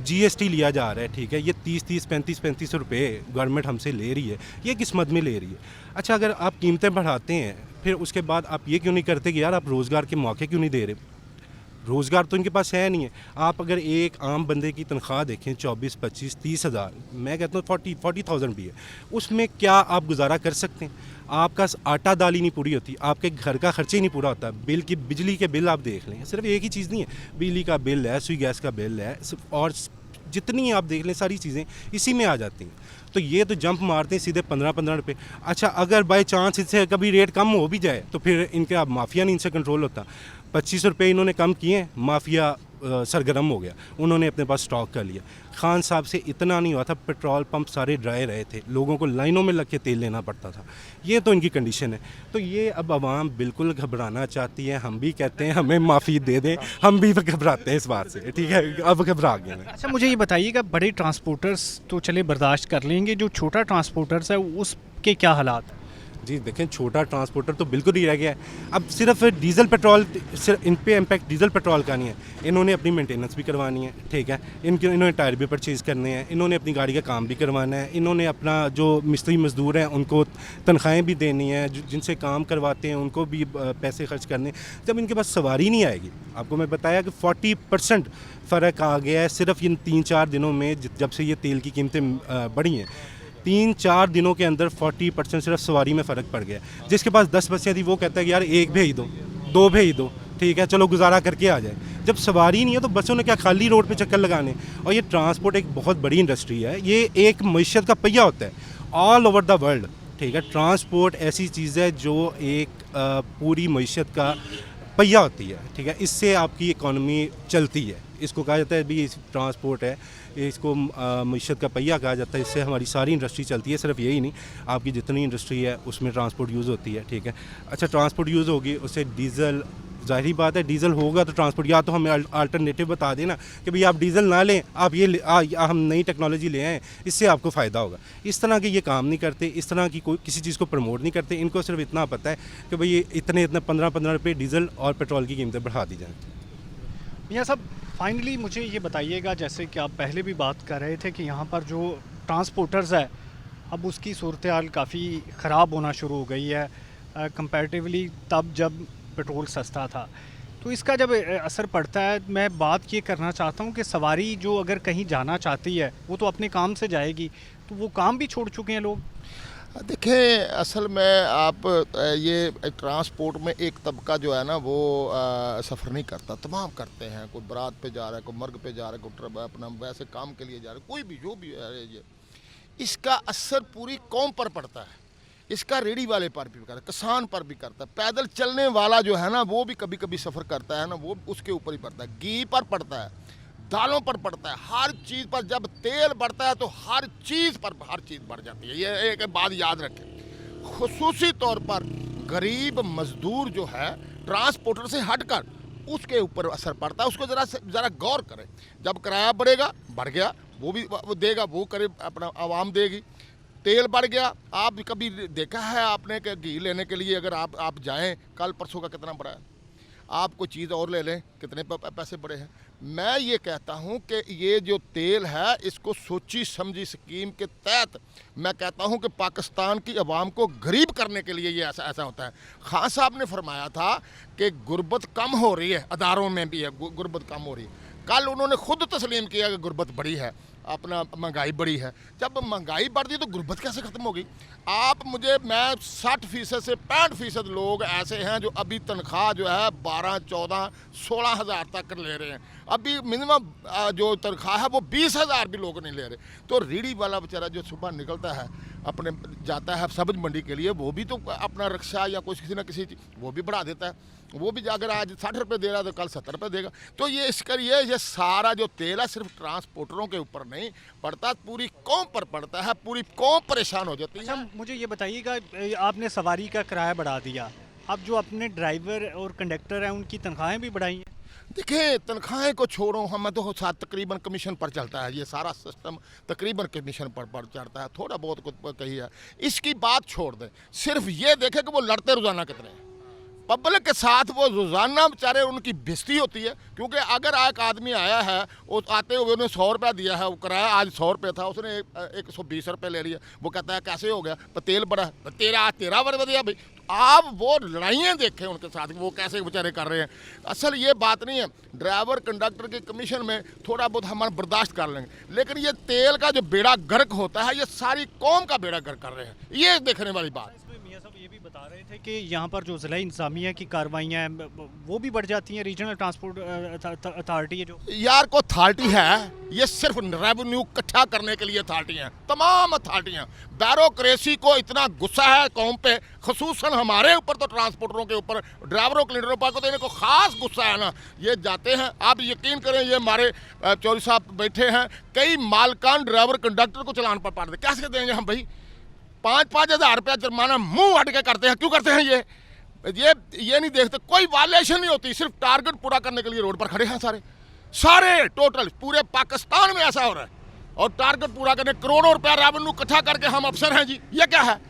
GST लिया जा रहा है, ठीक है, ये 30-30 35-35 रुपये गवर्नमेंट हमसे ले रही है, ये किस मद में ले रही है? अच्छा, अगर आप कीमतें बढ़ाते हैं फिर उसके बाद आप ये क्यों नहीं करते कि यार आप रोज़गार के मौके क्यों नहीं दे रहे? रोज़गार तो इनके पास है नहीं है। आप अगर एक आम बंदे की तनख्वाह देखें 24-25-30 हज़ार, मैं कहता हूँ 40,000 भी है, उसमें क्या आप गुजारा कर सकते हैं? आपका आटा दाल ही नहीं पूरी होती, आपके घर का खर्चे ही नहीं पूरा होता। बिजली के बिल आप देख लें, सिर्फ एक ही चीज़ नहीं है, बिजली का बिल है, सुई गैस का बिल है, और जितनी आप देख लें सारी चीज़ें इसी में आ जाती हैं। तो ये तो जंप मारते हैं सीधे 15-15 रुपये। अच्छा, अगर बाई चांस इससे कभी रेट कम हो भी जाए तो फिर इनके अब माफिया नहीं इनसे कंट्रोल होता। 25 रुपये इन्होंने कम किए, माफिया सरगर्म हो गया, उन्होंने अपने पास स्टॉक कर लिया। खान साहब से इतना नहीं हुआ था, पेट्रोल पंप सारे ड्राई रहे थे, लोगों को लाइनों में लग के तेल लेना पड़ता था। ये तो इनकी कंडीशन है। तो ये अब आवाम बिल्कुल घबराना चाहती है, हम भी कहते हैं हमें माफ़ी दे दें, हम भी घबराते हैं इस बात से, ठीक है, अब घबरा गए हैं। अच्छा, मुझे ये बताइएगा, बड़े ट्रांसपोर्टर्स तो चले बर्दाश्त कर लेंगे, जो छोटा ट्रांसपोर्टर्स है उसके क्या हालात हैं? जी देखें, छोटा ट्रांसपोर्टर तो बिल्कुल ही रह गया है। अब सिर्फ डीजल पेट्रोल, सिर्फ इन पे इम्पैक्ट डीजल पेट्रोल का नहीं है, इन्होंने अपनी मेंटेनेंस भी करवानी है, ठीक है, इन्होंने टायर भी परचेज़ करने हैं, इन्होंने अपनी गाड़ी का काम भी करवाना है, इन्होंने अपना जो मिस्त्री मजदूर हैं उनको तनख्वाहें भी देनी है, जिनसे काम करवाते हैं उनको भी पैसे खर्च करने। जब इनके पास सवारी नहीं आएगी, आपको मैं बताया कि 40% फ़र्क आ गया है सिर्फ इन 3-4 दिनों में, जब से ये तेल की कीमतें बढ़ी हैं। 3-4 दिनों के अंदर 40% सिर्फ सवारी में फ़र्क पड़ गया। जिसके पास 10 बसें थी वो कहता है कि यार 1 भेज दो, 2 भेज दो, ठीक है, चलो गुजारा करके आ जाए। जब सवारी नहीं है तो बसों ने क्या खाली रोड पे चक्कर लगाने? और ये ट्रांसपोर्ट एक बहुत बड़ी इंडस्ट्री है, ये एक मईशत का पहिया होता है ऑल ओवर द वर्ल्ड, ठीक है। ट्रांसपोर्ट ऐसी चीज़ है जो एक पूरी मईशत का पहिया होती है, ठीक है, इससे आपकी इकॉनमी चलती है। इसको कहा जाता है भी ट्रांसपोर्ट है, इसको मईशत का पहिया कहा जाता है, इससे हमारी सारी इंडस्ट्री चलती है। सिर्फ यही नहीं, आपकी जितनी इंडस्ट्री है उसमें ट्रांसपोर्ट यूज़ होती है, ठीक है। अच्छा, ट्रांसपोर्ट यूज़ होगी, उससे डीज़ल, ज़ाहिरी बात है डीज़ल होगा तो ट्रांसपोर्ट, या तो हमें अल्टरनेटिव बता देना कि भाई आप डीज़ल ना लें, आप ये हम नई टेक्नोलॉजी ले आएँ, इससे आपको फ़ायदा होगा। इस तरह के ये काम नहीं करते, इस तरह की कोई किसी चीज़ को प्रमोट नहीं करते। इनको सिर्फ इतना पता है कि भाई इतने 15-15 रुपये डीज़ल और पेट्रोल की कीमतें बढ़ा दी जाएँ। मियां साहब, फाइनली मुझे ये बताइएगा, जैसे कि आप पहले भी बात कर रहे थे कि यहाँ पर जो ट्रांसपोर्टर्स है अब उसकी सूरत हाल काफ़ी ख़राब होना शुरू हो गई है कंपैरेटिवली तब जब पेट्रोल सस्ता था। तो इसका जब असर पड़ता है, मैं बात ये करना चाहता हूँ कि सवारी जो अगर कहीं जाना चाहती है वो तो अपने काम से जाएगी, तो वो काम भी छोड़ चुके हैं लोग। देखिए असल में आप ये ट्रांसपोर्ट में एक तबका जो है ना वो सफ़र नहीं करता, तमाम करते हैं। कोई बारात पे जा रहा है, कोई मर्ग पे जा रहा है, कोई अपना वैसे काम के लिए जा रहा है, कोई भी जो भी है ये, इसका असर पूरी कौम पर पड़ता है। इसका रेडी वाले पर भी करता है, किसान पर भी करता है, पैदल चलने वाला जो है ना वो भी कभी कभी सफ़र करता है ना, वो उसके ऊपर ही पड़ता है। घी पर पड़ता है, दालों पर पड़ता है, हर चीज़ पर। जब तेल बढ़ता है तो हर चीज़ पर हर चीज़ बढ़ जाती है। ये एक बात याद रखें, खुसूसी तौर पर गरीब मजदूर जो है ट्रांसपोर्टर से हटकर उसके ऊपर असर पड़ता है। उसको ज़रा गौर करें। जब किराया बढ़ेगा, बढ़ गया, वो भी वो देगा, वो करे, अपना आवाम देगी। तेल बढ़ गया, आप कभी देखा है आपने कि घी लेने के लिए अगर आप जाएं, कल परसों का कितना बढ़ा है, आप कोई चीज़ और ले लें, कितने पैसे बढ़े हैं। मैं ये कहता हूँ कि ये जो तेल है इसको सोची समझी स्कीम के तहत मैं कहता हूँ कि पाकिस्तान की आवाम को गरीब करने के लिए ये ऐसा होता है। खान साहब ने फरमाया था कि गुर्बत कम हो रही है, अदारों में भी है गुर्बत कम हो रही है। कल उन्होंने खुद तस्लीम किया कि गुर्बत बढ़ी है, अपना महंगाई बढ़ी है। जब महंगाई बढ़ती तो गुर्बत कैसे ख़त्म होगी? मैं 60% से 65% लोग ऐसे हैं जो अभी तनख्वाह जो है 12, 14, 16 हज़ार तक ले रहे हैं। अभी मिनिमम जो तनख्वाह है वो 20 हज़ार भी लोग नहीं ले रहे। तो रेडी वाला बेचारा जो सुबह निकलता है, अपने जाता है सब्ज़ मंडी के लिए, वो भी तो अपना रिक्शा या कुछ किसी ना किसी चीज़ वो भी बढ़ा देता है। वो भी अगर आज 60 रुपये दे रहा है तो कल 70 रुपये देगा। तो ये इसका ये सारा जो तेल है सिर्फ ट्रांसपोर्टरों के ऊपर नहीं पड़ता, पूरी कौम पर पड़ता है, पूरी कौम परेशान हो जाती है। अच्छा, मुझे ये बताइएगा, आपने सवारी का किराया बढ़ा दिया, अब जो अपने ड्राइवर और कंडक्टर हैं उनकी तनख्वाहें भी बढ़ाई हैं। देखिए तनख्वाहें को छोड़ो, हमें तो साथ तकरीबन कमीशन पर चलता है, ये सारा सिस्टम तकरीबन कमीशन पर चलता है। थोड़ा बहुत कुछ कही है, इसकी बात छोड़ दें, सिर्फ ये देखें कि वो लड़ते रोज़ाना कितने हैं। पब्लिक के साथ वो रोज़ाना बेचारे उनकी बेइज्जती होती है। क्योंकि अगर एक आदमी आया है, वो आते हुए उन्हें 100 रुपया दिया है, वो किराया आज 100 रुपये था, उसने 120 रुपये ले लिया। वो कहता है कैसे हो गया, तो तेल बढ़ा, तो तेरा बढ़ दिया भाई। आप वो लड़ाइयाँ देखें उनके साथ, वो कैसे बेचारे कर रहे हैं। असल ये बात नहीं है, ड्राइवर कंडक्टर के कमीशन में थोड़ा बहुत हम बर्दाश्त कर लेंगे, लेकिन ये तेल का जो बेड़ा गर्क होता है ये सारी कौम का बेड़ा गर्क कर रहे हैं, ये देखने वाली बात। मियां साहब ये भी बता रहे थे कि यहाँ पर जो ज़िला इंतज़ामिया की कार्रवाइयाँ हैं वो भी बढ़ जाती हैं। रीजनल ट्रांसपोर्ट अथॉरिटी है जो यार को अथॉरिटी है, ये सिर्फ रेवेन्यू इकट्ठा करने के लिए अथॉरिटी हैं, तमाम अथॉरिटियाँ। ब्यूरोक्रेसी को इतना गुस्सा है कौम पे, खसूसन हमारे ऊपर तो ट्रांसपोर्टरों के ऊपर, ड्राइवरों क्लीनरों पर तो इनको खास गुस्सा है ना। ये जाते हैं, आप यकीन करें, ये हमारे चौधरी साहब बैठे हैं, कई मालकान ड्राइवर कंडक्टर को चलान पर पाड़ दे। कैसे देंगे हम भाई? 5-5 हज़ार रुपया जुर्माना मुंह हट के करते हैं। क्यों करते हैं ये नहीं देखते, कोई वायलेशन नहीं होती, सिर्फ टारगेट पूरा करने के लिए रोड पर खड़े हैं सारे टोटल पूरे पाकिस्तान में ऐसा हो रहा है। और टारगेट पूरा करने करोड़ों रुपया रेवेन्यू इकट्ठा करके हम अफसर हैं जी। ये क्या है?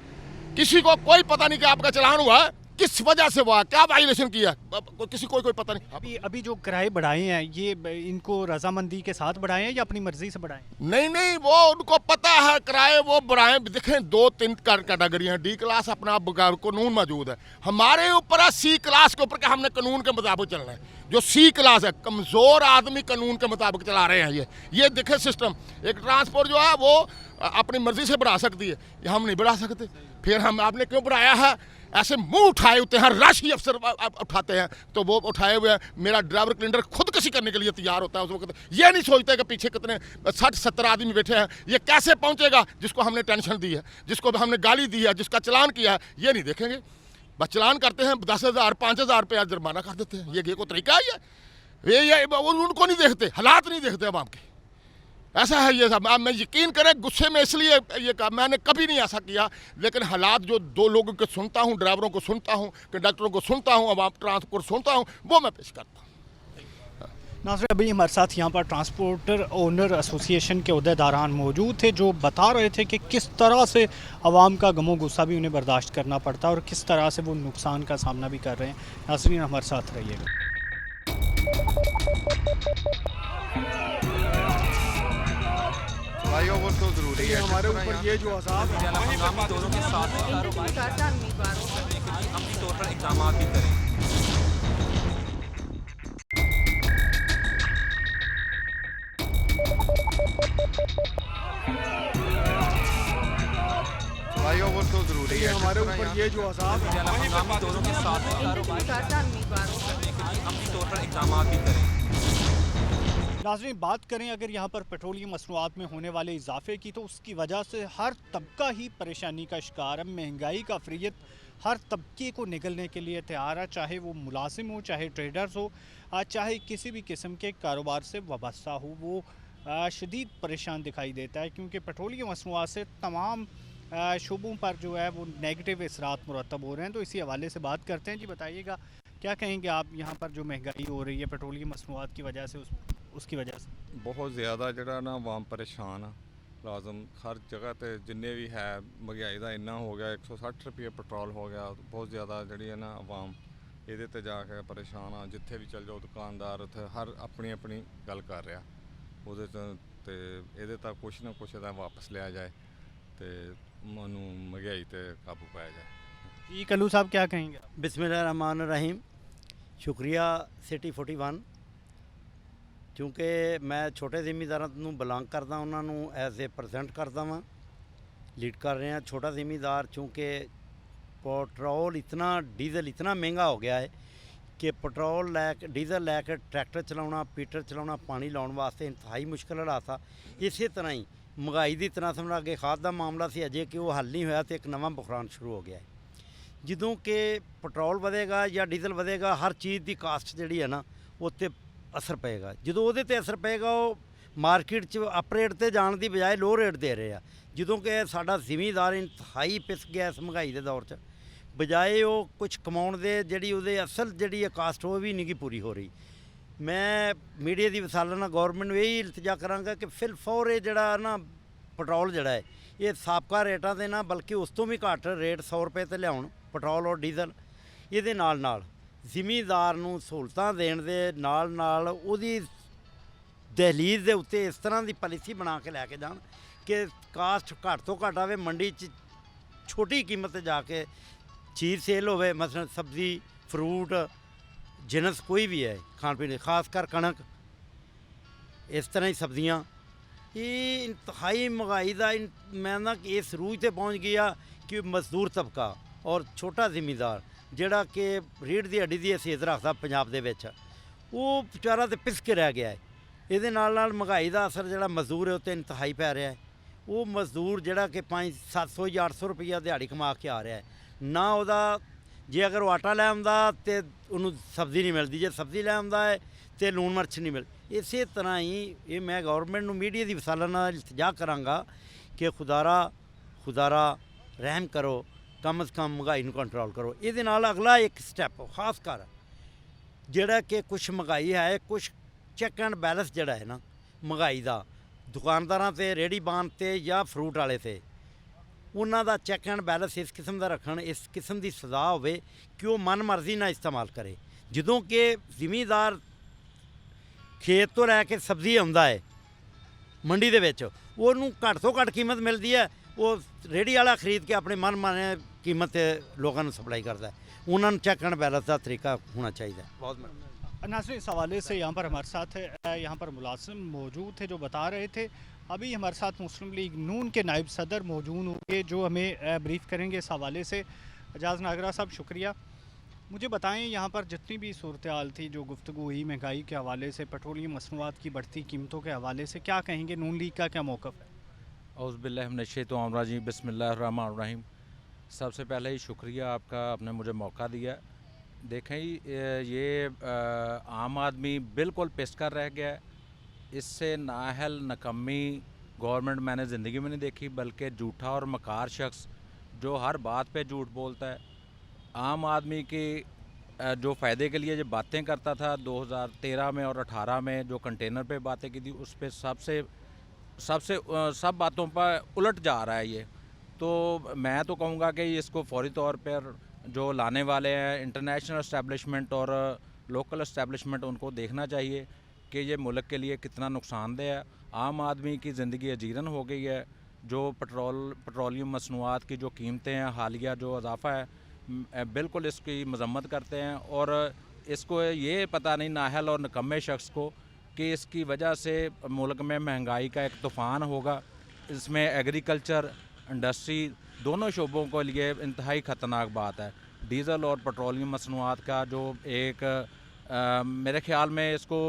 किसी को कोई पता नहीं कि आपका चलान हुआ है, किस वजह से हुआ, क्या वायलेशन किया, किसी को कोई पता नहीं। अभी जो किराए बढ़ाए हैं ये इनको रजामंदी के साथ बढ़ाए हैं या अपनी मर्जी से बढ़ाए? नहीं, वो उनको पता है किराए वो बढ़ाएं। देखें 2-3 कैटेगरियाँ, डी क्लास अपना कानून मौजूद है, हमारे ऊपर है सी क्लास के ऊपर कि हमने कानून के मुताबिक चलना है। जो सी क्लास है, कमज़ोर आदमी कानून के मुताबिक चला रहे हैं। ये देखें सिस्टम, एक ट्रांसपोर्ट जो है वो अपनी मर्जी से बढ़ा सकती है, ये हम नहीं बढ़ा सकते। फिर हम आपने क्यों बढ़ाया है? ऐसे मुंह उठाए होते हैं, राशि अफसर उठाते हैं, तो वो उठाए हुए हैं। मेरा ड्राइवर क्लीनर खुदकशी करने के लिए तैयार होता है उस वक्त। ये नहीं सोचते कि पीछे कितने 60-70 आदमी बैठे हैं, ये कैसे पहुंचेगा जिसको हमने टेंशन दी है, जिसको हमने गाली दी है, जिसका चलान किया है, ये नहीं देखेंगे। बस चलान करते हैं, 10,000 5,000 रुपया जुर्माना कर देते हैं। ये कोई तरीका है? ये उनको नहीं देखते, हालात नहीं देखते अब आपके। ऐसा है ये सब। मैं यकीन करें गुस्से में इसलिए ये कहा, मैंने कभी नहीं ऐसा किया, लेकिन हालात जो 2 लोगों के सुनता हूँ, ड्राइवरों को सुनता हूँ, कंडक्टरों को सुनता हूँ, अब ट्रांसपोर्ट सुनता हूँ, वो मैं पेश करता हूँ। नाज़रीन, अभी हमारे साथ यहाँ पर ट्रांसपोर्टर ओनर एसोसिएशन के अहदेदारान मौजूद थे जो बता रहे थे कि किस तरह से आवाम का गमो गुस्सा भी उन्हें बर्दाश्त करना पड़ता है और किस तरह से वो नुकसान का सामना भी कर रहे हैं। नाज़रीन, हमारे साथ रहिएगा। भाइयों वो तो जरूरी है, हमारे ऊपर ये जो अज़ाब है, हम दोनों के साथ हम तौर पर इक़दाम भी करें। भाइयों वो तो ऊपर ये जो अजाब है हंगामी दौरों के साथ अमली तौर पर इकदाम भी करें। नाज़रीन, बात करें अगर यहाँ पर पेट्रोलियम मसनूआत में होने वाले इजाफे की, तो उसकी वजह से हर तबका ही परेशानी का शिकार है। महंगाई का अफरियत हर तबके को निगलने के लिए तैयार है, चाहे वो मुलाजिम हो, चाहे ट्रेडर्स हो, चाहे किसी भी किस्म के कारोबार से वाबस्ता हो, वो शदीद परेशान दिखाई देता है, क्योंकि पेट्रोलियम मसनूआत से तमाम शोबों पर जो है वो नेगेटिव असरात मुरतब हो रहे हैं। तो इसी हवाले से बात करते हैं। जी बताइएगा, क्या कहेंगे आप यहाँ पर जो महंगाई हो रही है पेट्रोलियम मसनूआत की वजह से, उसकी वजह से बहुत ज़्यादा जड़ा ना आवाम परेशान आ। लाजम हर जगह ते जिन्ने भी है महंगाई का इन्ना हो गया, 160 रुपये पेट्रोल हो गया। बहुत ज़्यादा जी है ना आवाम ये जाके परेशान आ। जिथे भी चल जाओ दुकानदार उत्थे हर अपनी अपनी गल कर रहा, वो ये कुछ ना कुछ वापस लिया जाए तो मनु महंगाई ते काबू पाया जाए। जी कल्लू साहब क्या कहेंगे? बिस्मिल्लाहिर्रहमानिर्रहीम। शुक्रिया सिटी 41, क्योंकि मैं छोटे ਜ਼ਿਮੀਂਦਾਰਾਂ ਨੂੰ ਬਿਲੋਂਗ ਕਰਦਾ, ਉਹਨਾਂ ਨੂੰ ਐਜ਼ ਏ ਪ੍ਰੈਜ਼ੈਂਟ ਕਰਦਾ ਵਾਂ, ਲੀਡ ਕਰ ਰਹੇ ਹਾਂ। ਛੋਟਾ ਜ਼ਿਮੀਂਦਾਰ ਚूँकि ਪੈਟਰੋਲ ਇਤਨਾ ਡੀਜ਼ਲ ਇਤਨਾ ਮਹਿੰਗਾ ਹੋ ਗਿਆ ਹੈ ਕਿ ਪੈਟਰੋਲ ਡੀਜ਼ਲ ਲੈ ਕੇ ਟਰੈਕਟਰ ਚਲਾਉਣਾ, ਪੀਟਰ ਚਲਾਉਣਾ, ਪਾਣੀ ਲਾਉਣ ਵਾਸਤੇ ਇੰਤਹਾਈ ਮੁਸ਼ਕਿਲ ਹਾਲਾਤ ਆ। ਇਸੇ ਤਰ੍ਹਾਂ ਹੀ ਮਹਿੰਗਾਈ ਦੀ ਤਰ੍ਹਾਂ ਸਮਝ ਅੱਗੇ ਖਾਦ ਦਾ ਮਾਮਲਾ ਸੀ, ਅਜੇ ਕਿ ਉਹ ਹੱਲ ਨਹੀਂ ਹੋਇਆ ਤੇ ਇੱਕ ਨਵਾਂ ਬੁਖਰਾਨ ਸ਼ੁਰੂ ਹੋ ਗਿਆ ਹੈ। ਜਦੋਂ ਕਿ ਪੈਟਰੋਲ ਵਧੇਗਾ ਜਾਂ ਡੀਜ਼ਲ ਵਧੇਗਾ, ਹਰ ਚੀਜ਼ ਦੀ ਕਾਸਟ ਜਿਹੜੀ ਹੈ ਨਾ ਉੱਤੇ असर पेगा। जो वो असर पेगा वो मार्केट च अप रेट ते जाने की बजाय लो रेट दे रहे हैं। जो कि साडा जिमीदार इंतहाई पिस गया इस महंगाई के दौर च, बजाय वो कुछ कमाउण दे जिहड़ी उहदे असल जिहड़ी कास्ट वो भी नहीं गी पूरी हो रही। मैं मीडिया की वसालना गौरमेंट में यही इल्तजा करांगा कि फिलफौर ये जिहड़ा ना पेट्रोल जिहड़ा है ये साबका रेटां ते ना बल्कि उस तो भी घੱਟ रेट 100 रुपये ते लियाउण पेट्रोल और डीजल। ये नाल ਜ਼ਿਮੀਂਦਾਰ ਨੂੰ ਸਹੂਲਤਾਂ ਦੇਣ ਦੇ ਨਾਲ ਉਹਦੀ ਦਹਲੀਜ਼ ਦੇ ਉੱਤੇ ਇਸ ਤਰ੍ਹਾਂ ਦੀ ਪਾਲਿਸੀ ਬਣਾ ਕੇ ਲੈ ਕੇ ਜਾਣ ਕਿ ਕਾਸਟ ਘੱਟ ਤੋਂ ਘੱਟ ਆਵੇ, ਮੰਡੀ 'ਚ ਛੋਟੀ ਕੀਮਤ 'ਤੇ ਜਾ ਕੇ ਚੀਜ਼ ਸੇਲ ਹੋਵੇ। ਮਸਲਨ ਸਬਜ਼ੀ, ਫਰੂਟ, ਜਿਨਸ ਕੋਈ ਵੀ ਹੈ ਖਾਣ ਪੀਣ, ਖਾਸ ਕਰ ਕਣਕ, ਇਸ ਤਰ੍ਹਾਂ ਹੀ ਸਬਜ਼ੀਆਂ। ਇਹ ਇੰਤਹਾਈ ਮਹਿੰਗਾਈ ਦਾ ਮੈਂ ਨਾ ਇਸ ਰੂਜ 'ਤੇ ਪਹੁੰਚ ਗਿਆ ਕਿ ਮਜ਼ਦੂਰ ਤਬਕਾ ਔਰ ਛੋਟਾ ਜ਼ਿਮੀਂਦਾਰ ਜਿਹੜਾ ਕਿ ਰੀੜ੍ਹ ਦੀ ਹੱਡੀ ਦੀ ਹੈਸੀਅਤ ਰੱਖਦਾ ਪੰਜਾਬ ਦੇ ਵਿੱਚ, ਉਹ ਵਿਚਾਰਾ ਤੇ ਪਿਸ ਕੇ ਰਹਿ ਗਿਆ ਹੈ। ਇਹਦੇ ਨਾਲ ਮਹਿੰਗਾਈ ਦਾ ਅਸਰ ਜਿਹੜਾ ਮਜ਼ਦੂਰ ਹੈ ਉੱਤੇ ਇੰਤਹਾਈ ਪੈ ਰਿਹਾ ਹੈ। ਉਹ ਮਜ਼ਦੂਰ ਜਿਹੜਾ ਕਿ 500-700 ਜਾਂ 800 ਰੁਪਈਆ ਦਿਹਾੜੀ ਕਮਾ ਕੇ ਆ ਰਿਹਾ ਹੈ, ਨਾ ਉਹਦਾ ਜੇ ਅਗਰ ਉਹ ਆਟਾ ਲੈ ਆਉਂਦਾ ਤਾਂ ਉਹਨੂੰ ਸਬਜ਼ੀ ਨਹੀਂ ਮਿਲਦੀ, ਜੇ ਸਬਜ਼ੀ ਲੈ ਆਉਂਦਾ ਹੈ ਤਾਂ ਲੂਣ ਮਿਰਚ ਨਹੀਂ ਮਿਲਦੀ। ਇਸੇ ਤਰ੍ਹਾਂ ਹੀ ਇਹ ਮੈਂ ਗੌਰਮੈਂਟ ਨੂੰ ਮੀਡੀਆ ਦੀ ਵਸਾਲਤ ਨਾਲ ਇਲਤਜਾ ਕਰਾਂਗਾ ਕਿ ਖੁਦਾਰਾ ਰਹਿਮ ਕਰੋ, कम अज़ कम महंगाई ਨੂੰ कंट्रोल करो। ਇਹਦੇ ਨਾਲ ਅਗਲਾ ਇੱਕ ਸਟੈਪ ਖਾਸ ਕਰ ਜਿਹੜਾ ਕਿ ਕੁਛ ਮਹਿੰਗਾਈ ਹੈ, ਕੁਛ ਚੈੱਕ ਐਂਡ ਬੈਲੈਂਸ ਜਿਹੜਾ ਹੈ ਨਾ ਮਹਿੰਗਾਈ ਦਾ ਦੁਕਾਨਦਾਰਾਂ ਤੇ, ਰੇਹੜੀ ਬਾਨ ਤੇ ਜਾਂ ਫਰੂਟ ਵਾਲੇ ਤੇ, ਉਹਨਾਂ ਦਾ ਚੈੱਕ ਐਂਡ ਬੈਲੈਂਸ ਇਸ ਕਿਸਮ ਦਾ ਰੱਖਣ, ਇਸ ਕਿਸਮ ਦੀ ਸਜ਼ਾ ਹੋਵੇ ਕਿ ਉਹ ਮਨ ਮਰਜ਼ੀ ਨਾਲ ਇਸਤੇਮਾਲ ਕਰੇ। ਜਦੋਂ ਕਿ ਜ਼ਿਮੀਂਦਾਰ ਖੇਤ ਤੋਂ ਲੈ ਕੇ ਸਬਜ਼ੀ ਆਉਂਦਾ ਹੈ ਮੰਡੀ ਦੇ ਵਿੱਚ, ਉਹਨੂੰ ਘੱਟ ਤੋਂ ਘੱਟ ਕੀਮਤ ਮਿਲਦੀ ਹੈ, ਉਹ ਰੇਹੜੀ ਵਾਲਾ ਖਰੀਦ ਕੇ ਆਪਣੇ ਮਨ ਮਾਨੇ कीमत लोगों को सप्लाई करता है। उन्होंने चेक एंड बैलेंस का तरीका होना चाहिए। बहुत नाज़रीन, इस हवाले से यहाँ पर हमारे साथ यहाँ पर मुलाजिम मौजूद थे जो बता रहे थे। अभी हमारे साथ मुस्लिम लीग नून के नायब सदर मौजूद होंगे जो हमें ब्रीफ करेंगे इस हवाले से। एजाज नागरा साहब शुक्रिया। मुझे बताएं यहाँ पर जितनी भी सूरत हाल थी, जो गुफ्तगू हुई महंगाई के हवाले से, पेट्रोलियम मसनूआत की बढ़ती कीमतों के हवाले से, क्या कहेंगे? नून लीग का क्या मौक़िफ़ है? औज़ बिल्लाहि मिनश शैतानिर रजीम, बिस्मिल्लाहिर्रहमानिर रहीम। सबसे पहले ही शुक्रिया आपका, आपने मुझे मौका दिया। देखें ये आम आदमी बिल्कुल पिस कर रह गया है। इससे नाहल नकम्मी गवर्नमेंट मैंने ज़िंदगी में नहीं देखी, बल्कि झूठा और मकार शख्स जो हर बात पे झूठ बोलता है। आम आदमी की जो फ़ायदे के लिए जो बातें करता था 2013 में और 18 में, जो कंटेनर पे बातें की थी, उस पर सब बातों पर उलट जा रहा है ये। तो मैं तो कहूँगा कि इसको फौरी तौर पर जो लाने वाले हैं इंटरनेशनल इस्टेब्लिशमेंट और लोकल इस्टेब्लिशमेंट, उनको देखना चाहिए कि ये मुल्क के लिए कितना नुकसानदेह है। आम आदमी की ज़िंदगी अजीरन हो गई है। जो पेट्रोलियम मसनूआत की जो कीमतें हैं, हालिया जो इजाफ़ा है, बिल्कुल इसकी मजम्मत करते हैं। और इसको ये पता नहीं नाहल और निकम्मे शख्स को कि इसकी वजह से मुल्क में महंगाई का एक तूफ़ान होगा। इसमें एग्रीकल्चर इंडस्ट्री दोनों शोबों के लिए इंतहाई ख़तरनाक बात है। डीज़ल और पेट्रोलियम मसनूआत का जो एक मेरे ख़्याल में इसको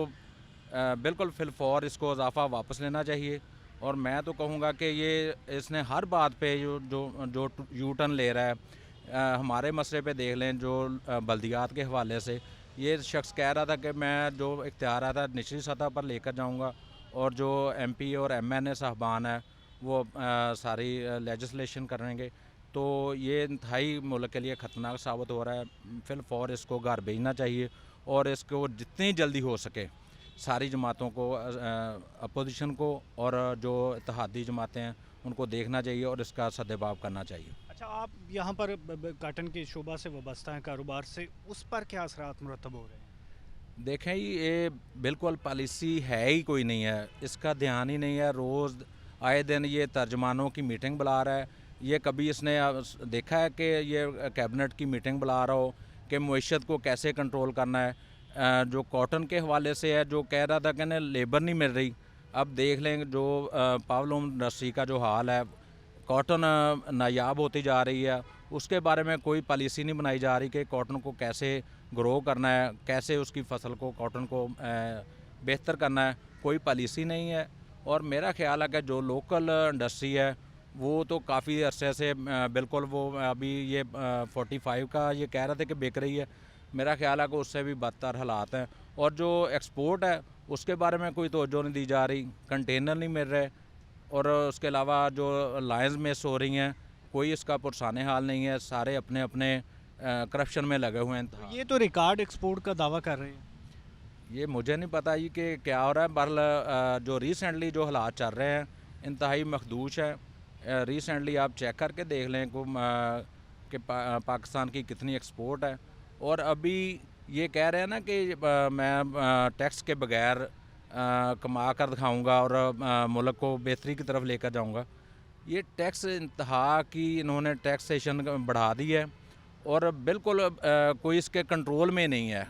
बिल्कुल फिलफौर इसको इजाफ़ा वापस लेना चाहिए। और मैं तो कहूँगा कि ये इसने हर बात पे जो यू टर्न ले रहा है। हमारे मसले पे देख लें, जो बल्दियात के हवाले से ये शख्स कह रहा था कि मैं जो इख्तियार था निचली सतह पर लेकर जाऊँगा, और जो MP और MNA साहबान है वो सारी लेजिस्लेशन करेंगे। तो ये इंतहाई मुल्क के लिए ख़तरनाक साबित हो रहा है। फिलफौर इसको घर भेजना चाहिए और इसको जितनी जल्दी हो सके सारी जमातों को, अपोजिशन को और जो इत्तेहादी जमातें हैं उनको देखना चाहिए और इसका सद्भाव करना चाहिए। अच्छा, आप यहाँ पर काटन के शोबा से वाबस्ता हैं, कारोबार से, उस पर क्या असरात मुरतब हो रहे हैं? देखें, ये बिल्कुल पॉलिसी है ही कोई नहीं है, इसका ध्यान ही नहीं है। रोज़ आए दिन ये तर्जमानों की मीटिंग बुला रहा है। ये कभी इसने देखा है कि ये कैबिनेट की मीटिंग बुला रहा हो कि मईशत को कैसे कंट्रोल करना है। जो कॉटन के हवाले से है, जो कह रहा था कि ना लेबर नहीं मिल रही, अब देख लें जो पावलूम इंडस्ट्री का जो हाल है, कॉटन नायाब होती जा रही है, उसके बारे में कोई पॉलिसी नहीं बनाई जा रही कि कॉटन को कैसे ग्रो करना है, कैसे उसकी फसल को, कॉटन को बेहतर करना है, कोई पॉलिसी नहीं है। और मेरा ख्याल है कि जो लोकल इंडस्ट्री है वो तो काफ़ी अरसे से बिल्कुल, वो अभी ये 45 का ये कह रहे थे कि बिक रही है, मेरा ख्याल है कि उससे भी बदतर हालात हैं। और जो एक्सपोर्ट है उसके बारे में कोई तवज्जो नहीं दी जा रही, कंटेनर नहीं मिल रहे, और उसके अलावा जो लाइन्स मिस हो रही हैं, कोई इसका पुरसाने हाल नहीं है, सारे अपने अपने करप्शन में लगे हुए हैं। ये तो रिकॉर्ड एक्सपोर्ट का दावा कर रहे हैं। ये मुझे नहीं पता ये कि क्या हो रहा है। बहरहाल जो रिसेंटली जो हालात चल रहे हैं इंतहाई मखदूश है। रिसेंटली आप चेक करके देख लें कि पाकिस्तान की कितनी एक्सपोर्ट है। और अभी ये कह रहे हैं ना कि मैं टैक्स के बगैर कमा कर दिखाऊँगा और मुल्क को बेहतरी की तरफ लेकर जाऊँगा। ये टैक्स इंतहा की इन्होंने टैक्सेशन बढ़ा दी है और बिल्कुल कोई इसके कंट्रोल में नहीं है।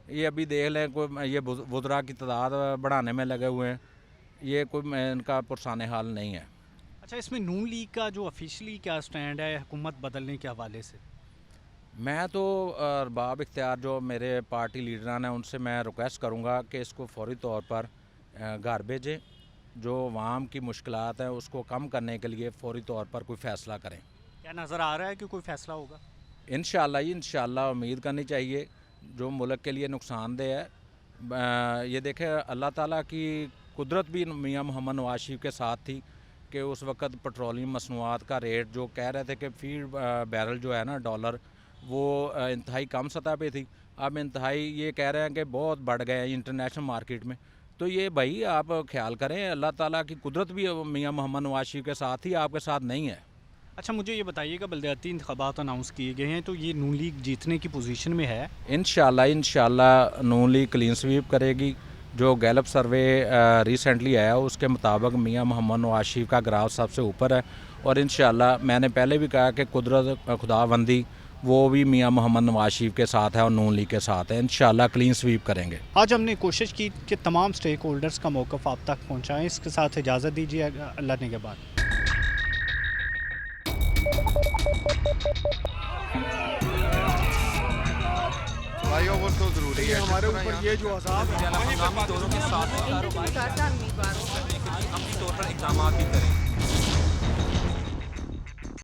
ये अभी देख लें, कोई ये वुज़रा की तादाद बढ़ाने में लगे हुए हैं, ये कोई इनका पुरसाने हाल नहीं है। अच्छा, इसमें नून लीग का जो ऑफिशियली क्या स्टैंड है हुकूमत बदलने के हवाले से? मैं तो अरबाब इख्तियार जो मेरे पार्टी लीडरान हैं उनसे मैं रिक्वेस्ट करूँगा कि इसको फौरी तौर पर घर भेजें। जो अवाम की मुश्किलात हैं उसको कम करने के लिए फौरी तौर पर कोई फ़ैसला करें। क्या नज़र आ रहा है कि कोई फ़ैसला होगा? इंशाअल्लाह उम्मीद करनी चाहिए, जो मुल्क के लिए नुकसानदेह है। ये देखें, अल्लाह ताला की कुदरत भी मियां मोहम्मद नवाज शरीफ के साथ थी कि उस वक़्त पेट्रोलियम मसनूआत का रेट जो कह रहे थे कि फ़ी बैरल जो है ना डॉलर, वो इंतहाई कम सतह पे थी, अब इंतहाई ये कह रहे हैं कि बहुत बढ़ गए हैं इंटरनेशनल मार्केट में। तो ये भाई आप ख्याल करें, अल्लाह ताला की कुदरत भी मियां मोहम्मद नवाज शरीफ के साथ ही, आपके साथ नहीं है। अच्छा, मुझे ये बताइएगा, बल्दियाती इंतखाबात अनाउंस किए गए हैं, तो ये नून लीग जीतने की पोजीशन में है? इंशाल्लाह नून लीग क्लीन स्वीप करेगी। जो गैलप सर्वे रिसेंटली आया उसके मुताबिक मियां मोहम्मद नवाज शरीफ का ग्राफ सबसे ऊपर है। और इंशाल्लाह मैंने पहले भी कहा कि कुदरत खुदाबंदी वो भी मियां मोहम्मद नवाज शरीफ के साथ है और नून लीग के साथ है। इंशाल्लाह क्लीन स्वीप करेंगे। आज हमने कोशिश की कि तमाम स्टेक होल्डर्स का मौक़िफ़ आप तक पहुँचाएँ। इसके साथ इजाज़त दीजिए, अल्लाह ने के बाद। फ्लाईओवर तो ज़रूरी है, हमारे ऊपर ये जो अज़ाब है, दोनों के साथ अपनी तौर पर इक़दाम भी करेंगे।